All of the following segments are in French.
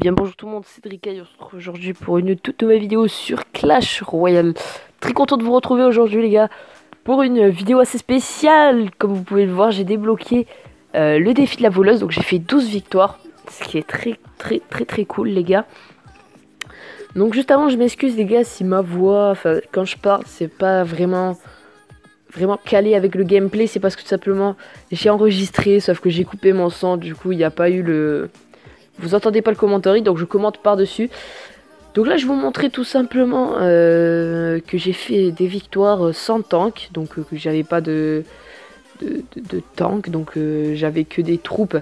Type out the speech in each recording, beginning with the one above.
Bien bonjour tout le monde, c'est Drika et on se retrouve aujourd'hui pour une toute nouvelle vidéo sur Clash Royale. Très content de vous retrouver aujourd'hui les gars pour une vidéo assez spéciale. Comme vous pouvez le voir, j'ai débloqué le défi de la voleuse, donc j'ai fait 12 victoires, ce qui est très cool les gars. Donc juste avant, je m'excuse les gars si ma voix, quand je parle, c'est pas vraiment calé avec le gameplay, c'est parce que tout simplement j'ai enregistré, sauf que j'ai coupé mon son, du coup il n'y a pas eu le... Vous entendez pas le commentaire, donc je commente par-dessus. Donc là, je vais vous montrer tout simplement que j'ai fait des victoires sans tank. Donc que j'avais pas de tank. Donc j'avais que des troupes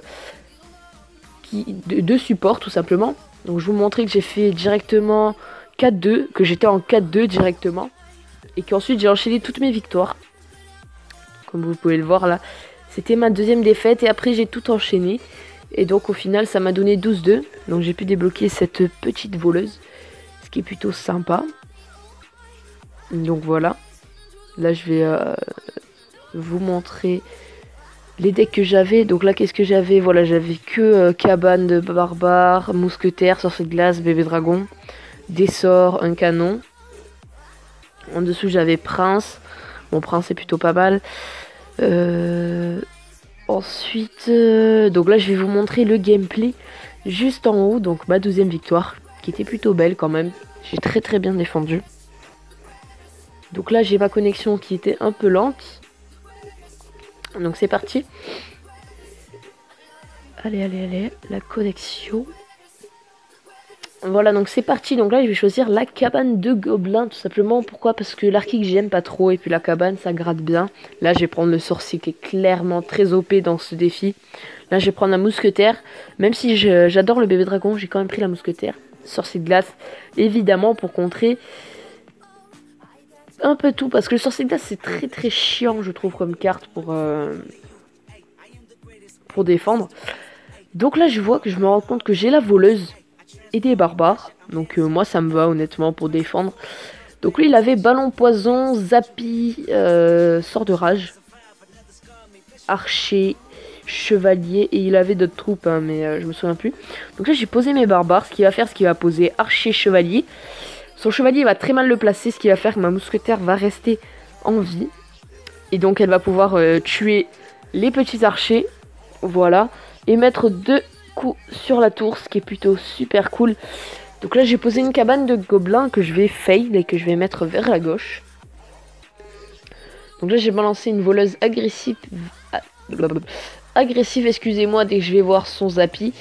de support tout simplement. Donc je vais vous montrer que j'ai fait directement 4-2. Que j'étais en 4-2 directement. Et qu'ensuite j'ai enchaîné toutes mes victoires. Comme vous pouvez le voir là. C'était ma deuxième défaite. Et après j'ai tout enchaîné. Et donc au final ça m'a donné 12-2. Donc j'ai pu débloquer cette petite voleuse. Ce qui est plutôt sympa. Donc voilà. Là je vais vous montrer les decks que j'avais. Donc là qu'est-ce que j'avais? Voilà, j'avais que cabane de barbare, mousquetaire, sorcier de glace, bébé dragon. Des sorts, un canon. En dessous j'avais prince. Bon, prince c'est plutôt pas mal. Ensuite, donc là je vais vous montrer le gameplay juste en haut, donc ma 12e victoire, qui était plutôt belle quand même. J'ai très bien défendu. Donc là j'ai ma connexion qui était un peu lente. Donc c'est parti. Allez, la connexion. Voilà, donc c'est parti. Donc là je vais choisir la cabane de gobelins tout simplement. Pourquoi? Parce que l'archique j'aime pas trop et puis la cabane ça gratte bien. Là je vais prendre le sorcier qui est clairement très OP dans ce défi. Là je vais prendre la mousquetaire. Même si j'adore le bébé dragon, j'ai quand même pris la mousquetaire. Sorcier de glace évidemment pour contrer un peu tout. Parce que le sorcier de glace c'est très chiant je trouve comme carte pour défendre. Donc là je vois que je me rends compte que j'ai la voleuse et des barbares. Donc moi ça me va honnêtement pour défendre. Donc lui il avait ballon poison, zappy, sort de rage, archer, chevalier et il avait d'autres troupes hein, mais je me souviens plus. Donc là j'ai posé mes barbares. Ce qu'il va faire, ce qu'il va poser archer, chevalier. Son chevalier va très mal le placer, ce qui va faire que ma mousquetaire va rester en vie. Et donc elle va pouvoir tuer les petits archers. Voilà. Et mettre 2 coups sur la tour, ce qui est plutôt super cool. Donc là j'ai posé une cabane de gobelins que je vais fail et que je vais mettre vers la gauche. Donc là j'ai balancé une voleuse agressive, excusez-moi, dès que je vais voir son zappy.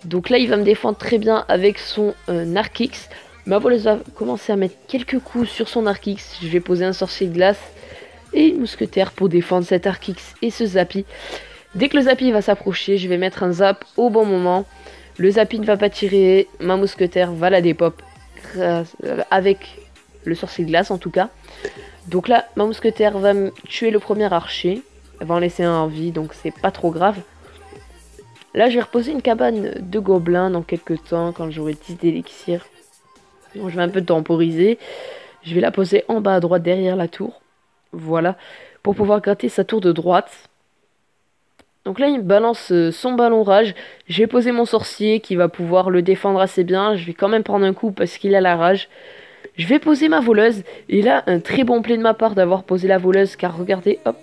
Donc là il va me défendre très bien avec son Narkix. Ma voleuse va commencer à mettre quelques coups sur son Narkix. Je vais poser un sorcier de glace et une mousquetaire pour défendre cet Narkix et ce zappy. Dès que le zappy va s'approcher, je vais mettre un zap au bon moment. Le zappy ne va pas tirer, ma mousquetaire va la dépop avec le sorcier de glace en tout cas. Donc là, ma mousquetaire va me tuer le premier archer. Elle va en laisser un en vie, donc c'est pas trop grave. Là, je vais reposer une cabane de gobelins dans quelques temps, quand j'aurai 10 d'élixir. Donc je vais un peu temporiser. Je vais la poser en bas à droite derrière la tour. Voilà, pour pouvoir gratter sa tour de droite. Donc là, il me balance son ballon rage. Je vais poser mon sorcier qui va pouvoir le défendre assez bien. Je vais quand même prendre un coup parce qu'il a la rage. Je vais poser ma voleuse. Et là, un très bon play de ma part d'avoir posé la voleuse. Car regardez, hop.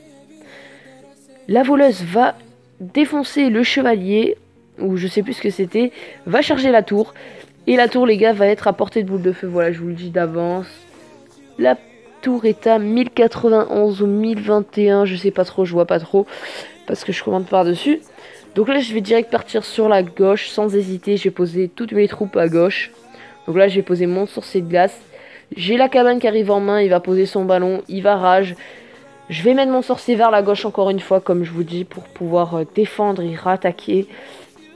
La voleuse va défoncer le chevalier. Ou je sais plus ce que c'était. Va charger la tour. Et la tour, les gars, va être à portée de boule de feu. Voilà, je vous le dis d'avance. La tour est à 1091 ou 1021. Je sais pas trop, je vois pas trop. Parce que je commande par-dessus. Donc là, je vais direct partir sur la gauche sans hésiter. Je vais poser toutes mes troupes à gauche. Donc là, je vais poser mon sorcier de glace. J'ai la cabane qui arrive en main. Il va poser son ballon. Il va rage. Je vais mettre mon sorcier vers la gauche encore une fois, comme je vous dis, pour pouvoir défendre et rattaquer.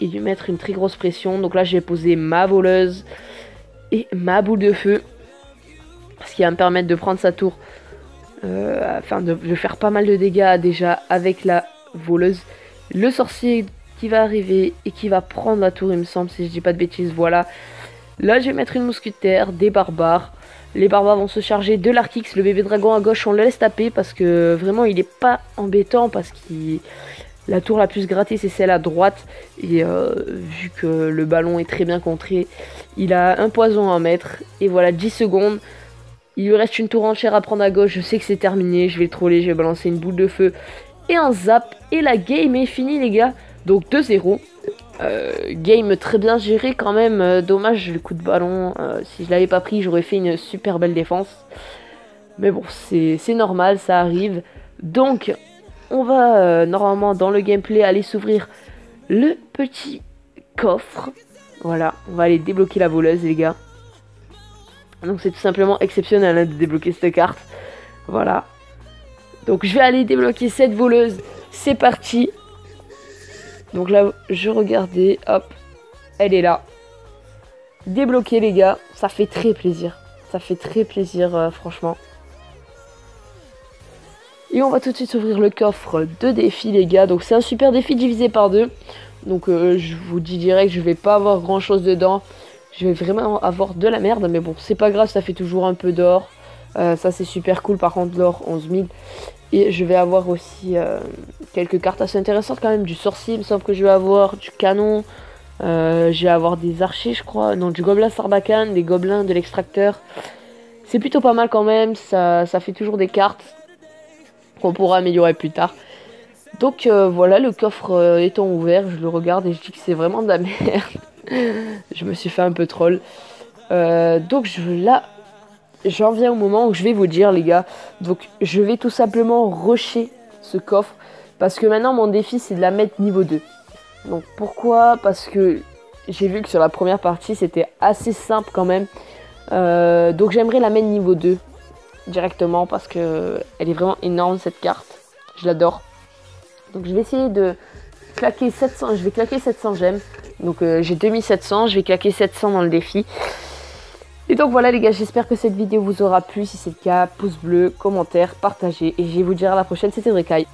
Et lui mettre une très grosse pression. Donc là, je vais poser ma voleuse et ma boule de feu. Ce qui va me permettre de prendre sa tour. De faire pas mal de dégâts déjà avec la voleuse. Le sorcier qui va arriver et qui va prendre la tour, il me semble, si je dis pas de bêtises. Voilà. Là, je vais mettre une mousquetaire, des barbares. Les barbares vont se charger de l'Arkix. Le bébé dragon à gauche, on le laisse taper parce que vraiment, il est pas embêtant parce qu'il La tour la plus grattée, c'est celle à droite. Et vu que le ballon est très bien contré, il a un poison à mettre. Et voilà, 10 secondes. Il lui reste une tour entière à prendre à gauche. Je sais que c'est terminé. Je vais le troller. Je vais balancer une boule de feu et un zap. Et la game est finie, les gars. Donc 2-0. Game très bien géré quand même. Dommage le coup de ballon. Si je l'avais pas pris, j'aurais fait une super belle défense. Mais bon, c'est normal, ça arrive. Donc, on va normalement dans le gameplay aller s'ouvrir le petit coffre. Voilà, on va aller débloquer la voleuse, les gars. Donc c'est tout simplement exceptionnel hein, de débloquer cette carte. Voilà. Donc je vais aller débloquer cette voleuse. C'est parti. Donc là, je regardais. Hop. Elle est là. Débloqué, les gars. Ça fait très plaisir. Ça fait très plaisir, franchement. Et on va tout de suite ouvrir le coffre de défi, les gars. Donc c'est un super défi divisé par 2. Donc je vous dis direct, je vais pas avoir grand chose dedans. Je vais vraiment avoir de la merde. Mais bon, c'est pas grave, ça fait toujours un peu d'or. Ça c'est super cool. Par contre, l'or 11 000. Et je vais avoir aussi quelques cartes assez intéressantes quand même. Du sorcier, il me semble que je vais avoir. Du canon. Je vais avoir des archers, je crois. Non, du gobelin sarbacane, des gobelins, de l'extracteur. C'est plutôt pas mal quand même. Ça fait toujours des cartes qu'on pourra améliorer plus tard. Donc voilà, le coffre étant ouvert, je le regarde et je dis que c'est vraiment de la merde. Je me suis fait un peu troll. Donc là, j'en viens au moment où je vais vous dire, les gars. Donc je vais tout simplement rusher ce coffre. Parce que maintenant, mon défi, c'est de la mettre niveau 2. Donc pourquoi? Parce que j'ai vu que sur la première partie, c'était assez simple quand même. Donc j'aimerais la mettre niveau 2. Directement parce que elle est vraiment énorme cette carte, je l'adore. Donc je vais essayer de claquer 700, je vais claquer 700 gemmes. Donc j'ai 2700, je vais claquer 700 dans le défi. Et donc voilà les gars, j'espère que cette vidéo vous aura plu. Si c'est le cas, pouce bleu, commentaire, partagez. Et je vais vous dire à la prochaine, c'était Drekai.